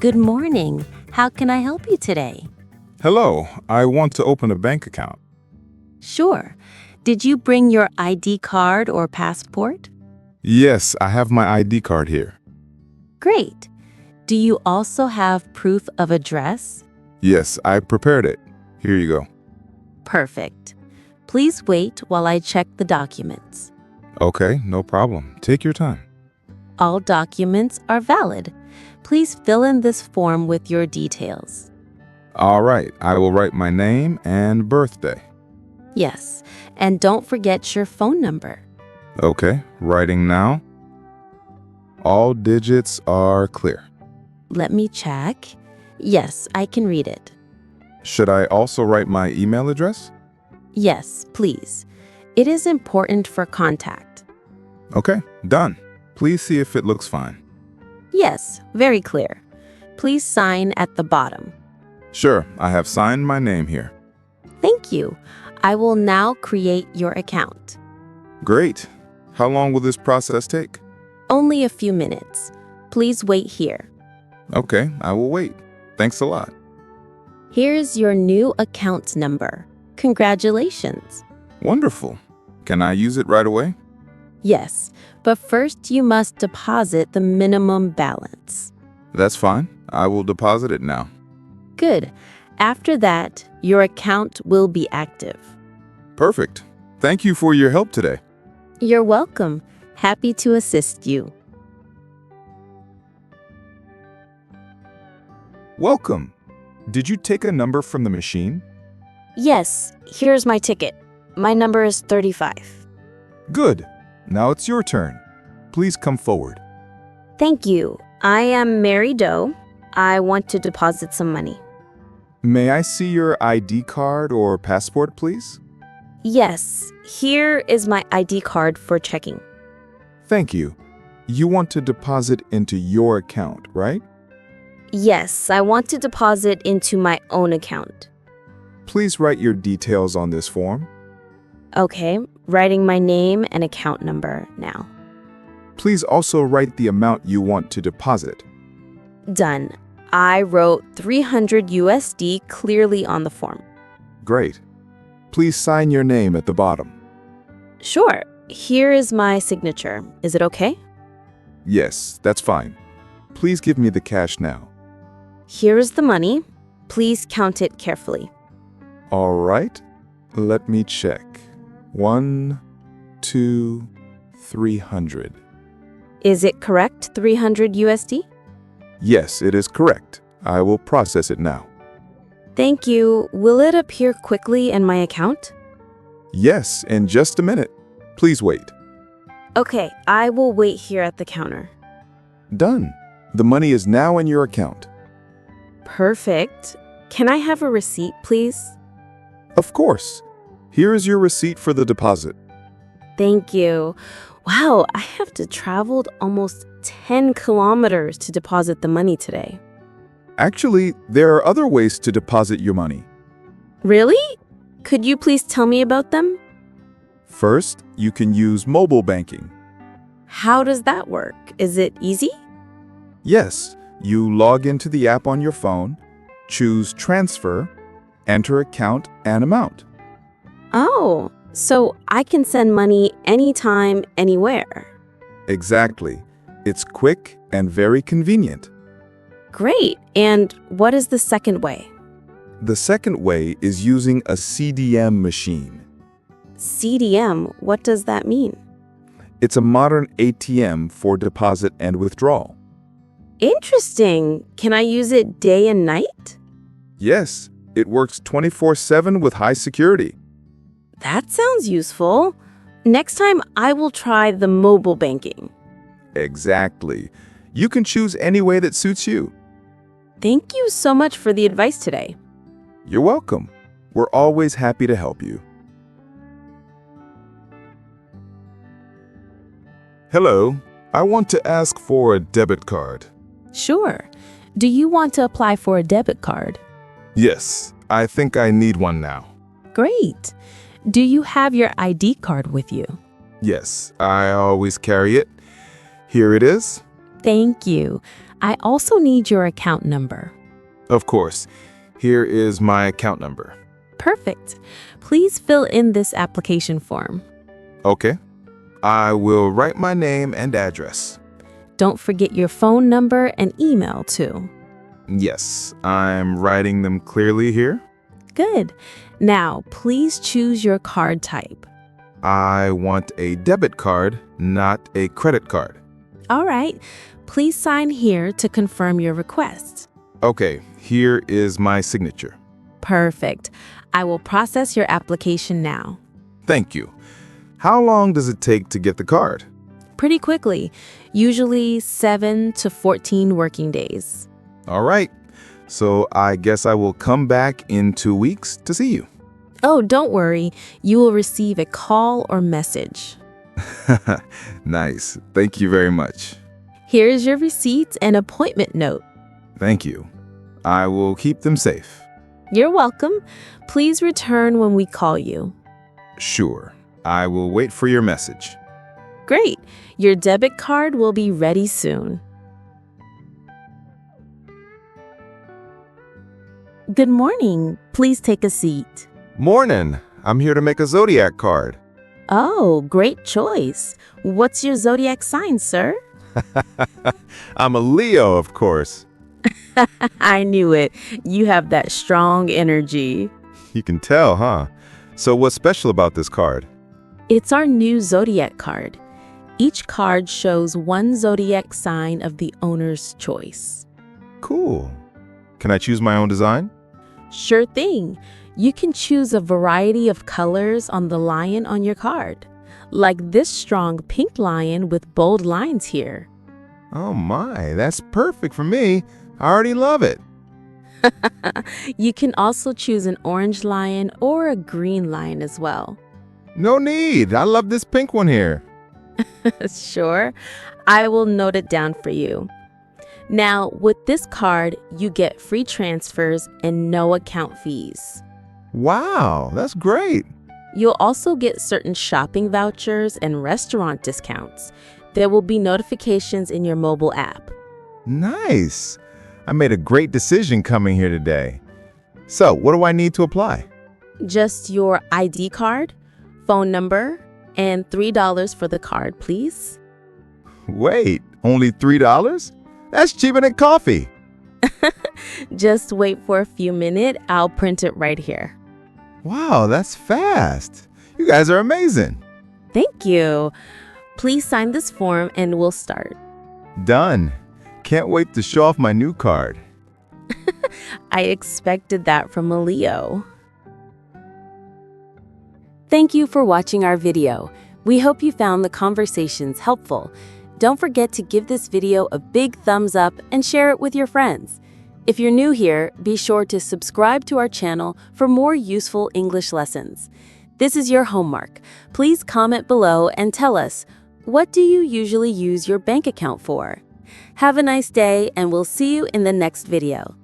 Good morning. How can I help you today? Hello, I want to open a bank account. Sure. Did you bring your ID card or passport? Yes, I have my ID card here. Great. Do you also have proof of address? Yes, I prepared it. Here you go. Perfect. Please wait while I check the documents. Okay, no problem. Take your time. All documents are valid. Please fill in this form with your details. All right, I will write my name and birthday. Yes, and don't forget your phone number. Okay, writing now. All digits are clear. Let me check. Yes, I can read it. Should I also write my email address? Yes, please. It is important for contact. Okay, done. Please see if it looks fine. Yes, very clear. Please sign at the bottom. Sure, I have signed my name here. Thank you. I will now create your account. Great. How long will this process take? Only a few minutes. Please wait here. Okay, I will wait. Thanks a lot. Here's your new account number. Congratulations. Wonderful. Can I use it right away? Yes, but first you must deposit the minimum balance. That's fine. I will deposit it now. Good. After that, your account will be active. Perfect. Thank you for your help today. You're welcome. Happy to assist you. Welcome. Did you take a number from the machine? Yes, here's my ticket. My number is 35. Good. Now it's your turn. Please come forward. Thank you. I am Mary Doe. I want to deposit some money. May I see your ID card or passport, please? Yes, here is my ID card for checking. Thank you. You want to deposit into your account, right? Yes, I want to deposit into my own account. Please write your details on this form. Okay, writing my name and account number now. Please also write the amount you want to deposit. Done. I wrote 300 USD clearly on the form. Great. Please sign your name at the bottom. Sure. Here is my signature. Is it okay? Yes, that's fine. Please give me the cash now. Here is the money. Please count it carefully. All right. Let me check. 1, 2, 300. Is it correct, 300 USD? Yes, it is correct. I will process it now. Thank you. Will it appear quickly in my account? Yes, in just a minute. Please wait. Okay, I will wait here at the counter. Done. The money is now in your account. Perfect. Can I have a receipt, please? Of course. Here is your receipt for the deposit. Thank you. Wow, I have to travel almost 10 kilometers to deposit the money today. Actually, there are other ways to deposit your money. Really? Could you please tell me about them? First, you can use mobile banking. How does that work? Is it easy? Yes, you log into the app on your phone, choose Transfer, enter account and amount. Oh, so I can send money anytime, anywhere. Exactly. It's quick and very convenient. Great. And what is the second way? The second way is using a CDM machine. CDM, what does that mean? It's a modern ATM for deposit and withdrawal. Interesting. Can I use it day and night? Yes, it works 24/7 with high security. That sounds useful. Next time, I will try the mobile banking. Exactly. You can choose any way that suits you. Thank you so much for the advice today. You're welcome. We're always happy to help you. Hello. I want to ask for a debit card. Sure. Do you want to apply for a debit card? Yes, I think I need one now. Great. Do you have your ID card with you? Yes, I always carry it. Here it is. Thank you. I also need your account number. Of course. Here is my account number. Perfect. Please fill in this application form. Okay. I will write my name and address. Don't forget your phone number and email too. Yes, I'm writing them clearly here. Good. Now, please choose your card type. I want a debit card, not a credit card. All right. Please sign here to confirm your request. Okay, here is my signature. Perfect. I will process your application now. Thank you. How long does it take to get the card? Pretty quickly, usually 7 to 14 working days. All right. So I guess I will come back in 2 weeks to see you. Oh, don't worry. You will receive a call or message. Nice. Thank you very much. Here's your receipts and appointment note. Thank you. I will keep them safe. You're welcome. Please return when we call you. Sure. I will wait for your message. Great. Your debit card will be ready soon. Good morning. Please take a seat. Morning. I'm here to make a Zodiac card. Oh, great choice. What's your zodiac sign, sir? I'm a Leo, of course. I knew it. You have that strong energy. You can tell, huh? So what's special about this card? It's our new zodiac card. Each card shows one zodiac sign of the owner's choice. Cool. Can I choose my own design? Sure thing. You can choose a variety of colors on the lion on your card, like this strong pink lion with bold lines here. Oh my, that's perfect for me. I already love it. You can also choose an orange lion or a green lion as well. No need. I love this pink one here. Sure, I will note it down for you. Now, with this card, you get free transfers and no account fees. Wow, that's great. You'll also get certain shopping vouchers and restaurant discounts. There will be notifications in your mobile app. Nice. I made a great decision coming here today. So, what do I need to apply? Just your ID card, phone number, and $3 for the card, please. Wait, only $3? That's cheaper than coffee. Just wait for a few minutes. I'll print it right here. Wow, that's fast. You guys are amazing. Thank you. Please sign this form and we'll start. Done. Can't wait to show off my new card. I expected that from a Leo. Thank you for watching our video. We hope you found the conversations helpful. Don't forget to give this video a big thumbs up and share it with your friends. If you're new here, be sure to subscribe to our channel for more useful English lessons. This is your homework. Please comment below and tell us, what do you usually use your bank account for? Have a nice day, and we'll see you in the next video.